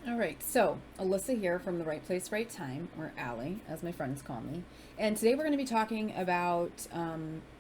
All right, so Alyssa here from The Right Place, Right Time, or Allie, as my friends call me. And today we're going to be talking about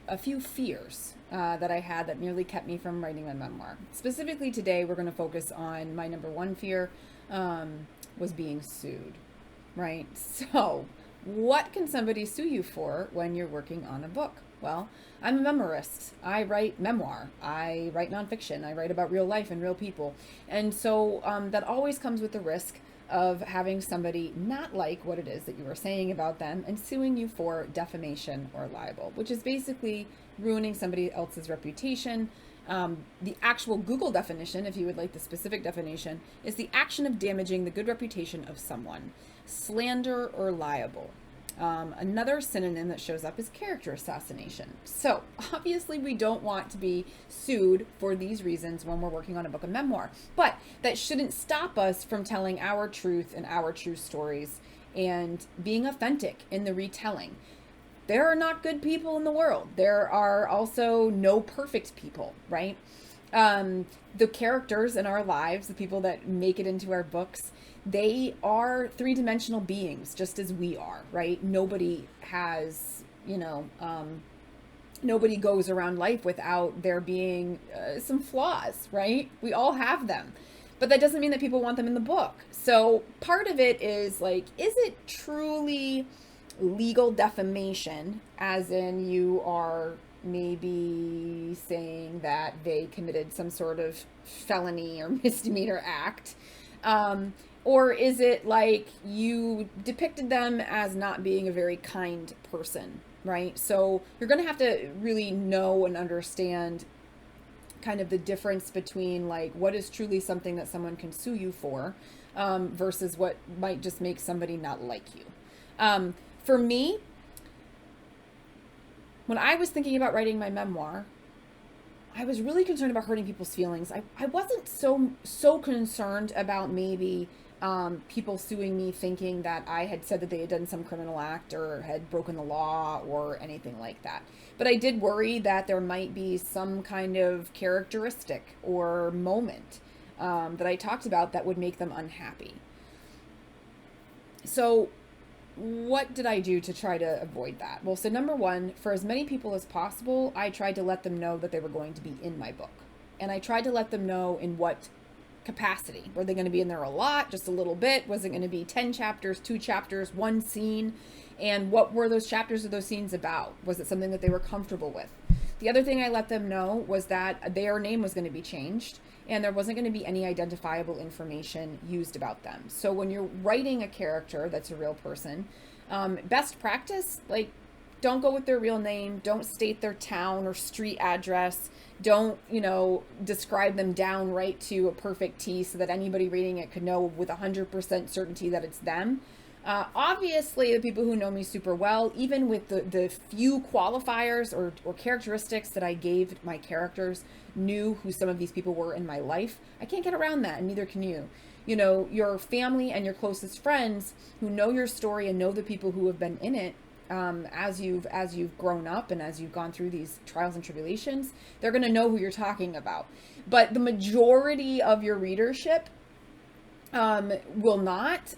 a few fears that I had that nearly kept me from writing my memoir. Specifically, today we're going to focus on my number one fear was being sued, right? So, what can somebody sue you for when you're working on a book? Well, I'm a memoirist. I write memoir. I write nonfiction. I write about real life and real people. And so that always comes with the risk of having somebody not like what it is that you are saying about them and suing you for defamation or libel, which is basically ruining somebody else's reputation. The actual Google definition, if you would like the specific definition, is the action of damaging the good reputation of someone, slander or libel. Another synonym that shows up is character assassination. So, obviously, we don't want to be sued for these reasons when we're working on a book of memoir. But that shouldn't stop us from telling our truth and our true stories and being authentic in the retelling. There are not good people in the world. There are also no perfect people, right? The characters in our lives, the people that make it into our books, they are three-dimensional beings, just as we are, right? Nobody has, nobody goes around life without there being some flaws, right? We all have them. But that doesn't mean that people want them in the book. So part of it is like, is it truly legal defamation, as in you are maybe saying that they committed some sort of felony or misdemeanor act? Or is it like you depicted them as not being a very kind person, right? So you're going to have to really know and understand kind of the difference between like what is truly something that someone can sue you for versus what might just make somebody not like you. For me, when I was thinking about writing my memoir, I was really concerned about hurting people's feelings. I wasn't so concerned about maybe people suing me thinking that I had said that they had done some criminal act or had broken the law or anything like that. But I did worry that there might be some kind of characteristic or moment that I talked about that would make them unhappy. So what did I do to try to avoid that? Well, so number one, for as many people as possible, I tried to let them know that they were going to be in my book. And I tried to let them know in what capacity. Were they going to be in there a lot, just a little bit? Was it going to be 10 chapters, 2 chapters, one scene? And what were those chapters or those scenes about? Was it something that they were comfortable with? The other thing I let them know was that their name was going to be changed and there wasn't going to be any identifiable information used about them. So when you're writing a character that's a real person, best practice, like, don't go with their real name, don't state their town or street address, don't, describe them down right to a perfect T so that anybody reading it could know with 100% certainty that it's them. Obviously, the people who know me super well, even with the few qualifiers or characteristics that I gave my characters, knew who some of these people were in my life. I can't get around that, and neither can you. Your family and your closest friends who know your story and know the people who have been in it, as you've grown up and as you've gone through these trials and tribulations, they're going to know who you're talking about. But the majority of your readership will not,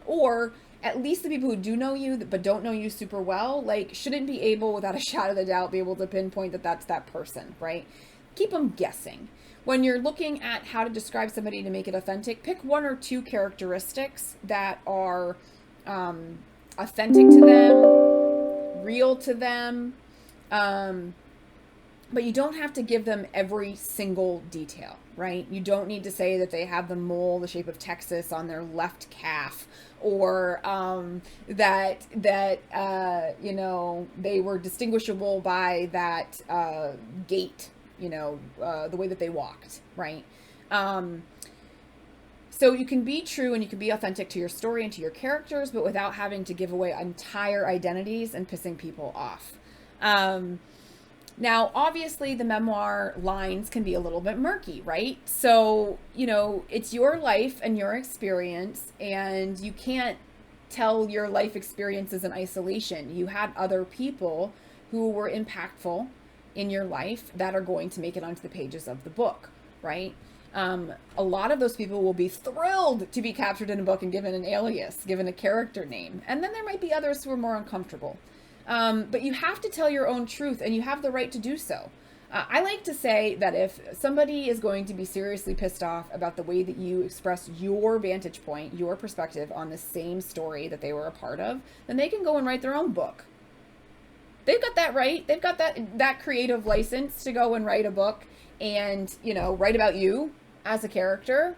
or at least the people who do know you but don't know you super well, like, shouldn't be able, without a shadow of a doubt, be able to pinpoint that that's that person, right? Keep them guessing. When you're looking at how to describe somebody to make it authentic, pick one or two characteristics that are authentic to them, real to them, but you don't have to give them every single detail, right? You don't need to say that they have the mole the shape of Texas on their left calf, or that they were distinguishable by that gait, the way that they walked, right? So you can be true and you can be authentic to your story and to your characters, but without having to give away entire identities and pissing people off. Now, obviously, the memoir lines can be a little bit murky, right? So, it's your life and your experience, and you can't tell your life experiences in isolation. You had other people who were impactful in your life that are going to make it onto the pages of the book, right? A lot of those people will be thrilled to be captured in a book and given an alias, given a character name. And then there might be others who are more uncomfortable. But you have to tell your own truth, and you have the right to do so. I like to say that if somebody is going to be seriously pissed off about the way that you express your vantage point, your perspective on the same story that they were a part of, then they can go and write their own book. They've got that right. They've got that creative license to go and write a book and, write about you as a character.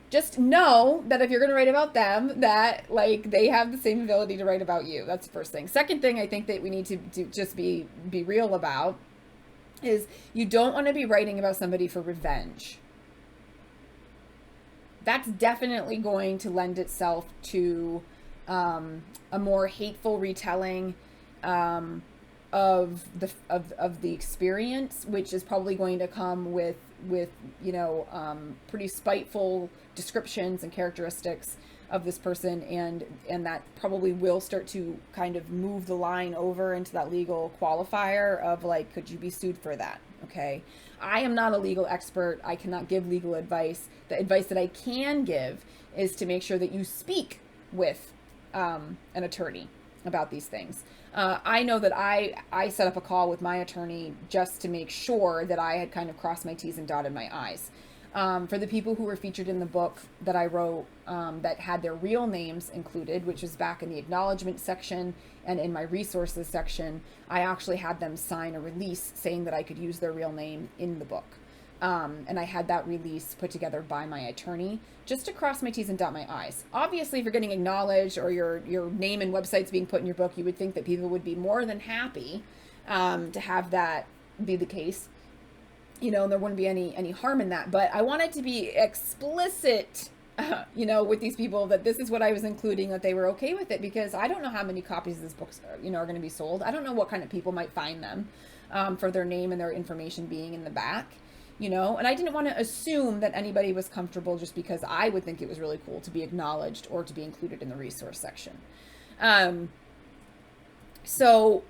Just know that if you're going to write about them, that like they have the same ability to write about you. That's the first thing. Second thing I think that we need to just be real about is you don't want to be writing about somebody for revenge. That's definitely going to lend itself to a more hateful retelling of the experience, which is probably going to come with pretty spiteful descriptions and characteristics of this person, and that probably will start to kind of move the line over into that legal qualifier of like, could you be sued for that? Okay, I am not a legal expert. I cannot give legal advice. The advice that I can give is to make sure that you speak with an attorney about these things. I know that I set up a call with my attorney just to make sure that I had kind of crossed my T's and dotted my I's. For the people who were featured in the book that I wrote that had their real names included, which was back in the acknowledgement section and in my resources section, I actually had them sign a release saying that I could use their real name in the book. And I had that release put together by my attorney just to cross my T's and dot my I's. Obviously, if you're getting acknowledged or your name and website's being put in your book, you would think that people would be more than happy to have that be the case. And there wouldn't be any harm in that. But I wanted to be explicit, with these people that this is what I was including, that they were okay with it, because I don't know how many copies of this book are going to be sold. I don't know what kind of people might find them for their name and their information being in the back. And I didn't want to assume that anybody was comfortable just because I would think it was really cool to be acknowledged or to be included in the resource section. So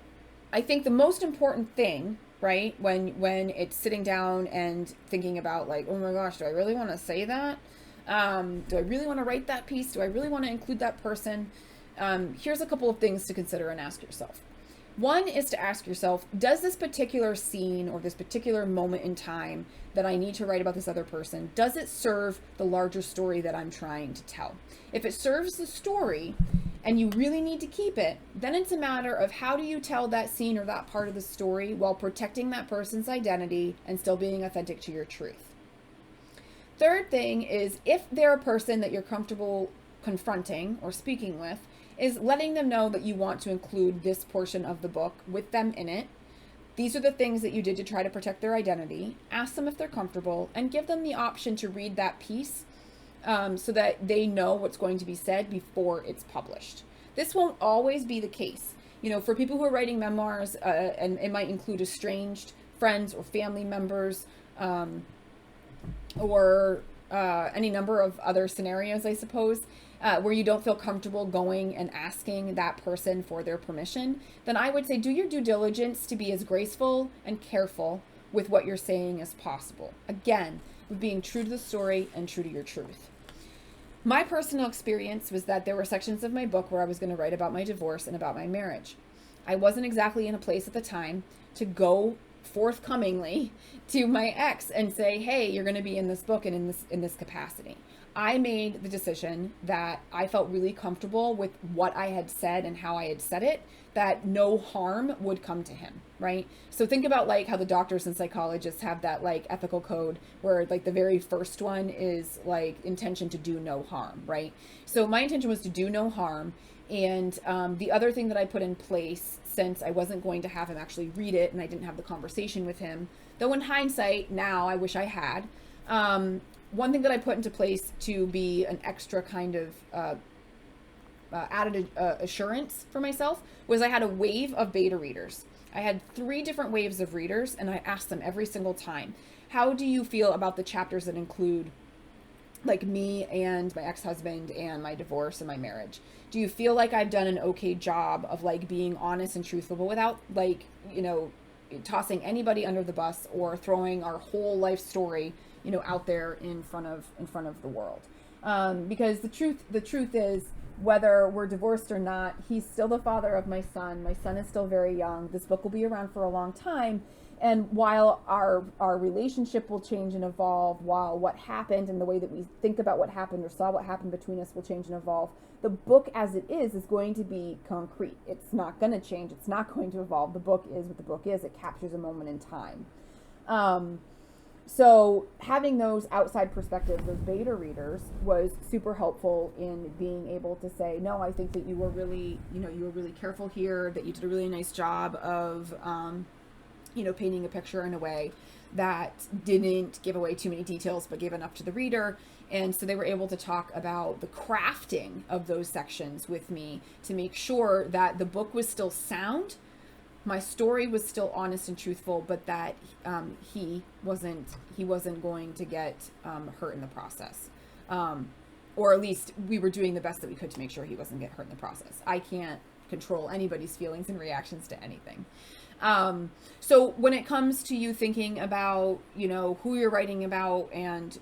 I think the most important thing, right, when it's sitting down and thinking about like, oh my gosh, do I really want to say that? Do I really want to write that piece? Do I really want to include that person? Here's a couple of things to consider and ask yourself. One is to ask yourself, does this particular scene or this particular moment in time that I need to write about this other person, does it serve the larger story that I'm trying to tell? If it serves the story and you really need to keep it, then it's a matter of how do you tell that scene or that part of the story while protecting that person's identity and still being authentic to your truth. Third thing is, if they're a person that you're comfortable confronting or speaking with, is letting them know that you want to include this portion of the book with them in it. These are the things that you did to try to protect their identity. Ask them if they're comfortable and give them the option to read that piece so that they know what's going to be said before it's published. This won't always be the case. For people who are writing memoirs, and it might include estranged friends or family members, or any number of other scenarios, I suppose, where you don't feel comfortable going and asking that person for their permission, then I would say do your due diligence to be as graceful and careful with what you're saying as possible. Again, with being true to the story and true to your truth. My personal experience was that there were sections of my book where I was going to write about my divorce and about my marriage. I wasn't exactly in a place at the time to go forthcomingly to my ex and say, hey, you're going to be in this book and in this capacity. I made the decision that I felt really comfortable with what I had said and how I had said it, that no harm would come to him, right? So think about like how the doctors and psychologists have that like ethical code where like the very first one is like intention to do no harm, right? So my intention was to do no harm. And the other thing that I put in place, since I wasn't going to have him actually read it and I didn't have the conversation with him, though in hindsight now I wish I had, one thing that I put into place to be an extra kind of added assurance for myself was I had a wave of beta readers. I had 3 different waves of readers, and I asked them every single time, how do you feel about the chapters that include like me and my ex-husband and my divorce and my marriage? Do you feel like I've done an okay job of like being honest and truthful without like, tossing anybody under the bus or throwing our whole life story, out there in front of the world. Because the truth is, whether we're divorced or not, he's still the father of my son. My son is still very young. This book will be around for a long time. And while our relationship will change and evolve, while what happened and the way that we think about what happened or saw what happened between us will change and evolve, the book as it is going to be concrete. It's not going to change. It's not going to evolve. The book is what the book is. It captures a moment in time. So having those outside perspectives, those beta readers, was super helpful in being able to say, no, I think that you were really careful here, that you did a really nice job of, painting a picture in a way that didn't give away too many details, but gave enough to the reader. And so they were able to talk about the crafting of those sections with me to make sure that the book was still sound, my story was still honest and truthful, but that he wasn't going to get hurt in the process. Or at least we were doing the best that we could to make sure he wasn't get hurt in the process. I can't control anybody's feelings and reactions to anything. So when it comes to you thinking about, who you're writing about and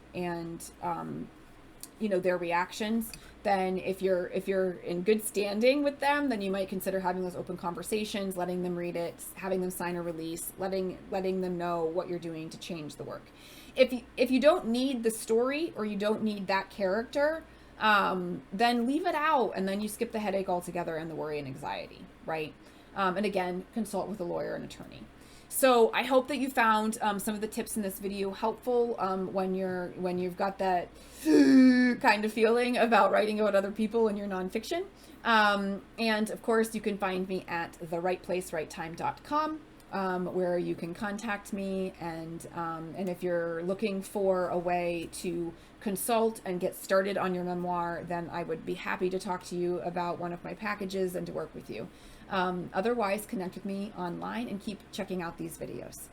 their reactions, then if you're in good standing with them, then you might consider having those open conversations, letting them read it, having them sign a release, letting them know what you're doing to change the work. If you don't need the story or you don't need that character, then leave it out, and then you skip the headache altogether and the worry and anxiety, right? And again, consult with a lawyer and attorney. So I hope that you found some of the tips in this video helpful when you've got that kind of feeling about writing about other people in your nonfiction. And of course, you can find me at therightplacerighttime.com, where you can contact me. And if you're looking for a way to consult and get started on your memoir, then I would be happy to talk to you about one of my packages and to work with you. Otherwise, connect with me online and keep checking out these videos.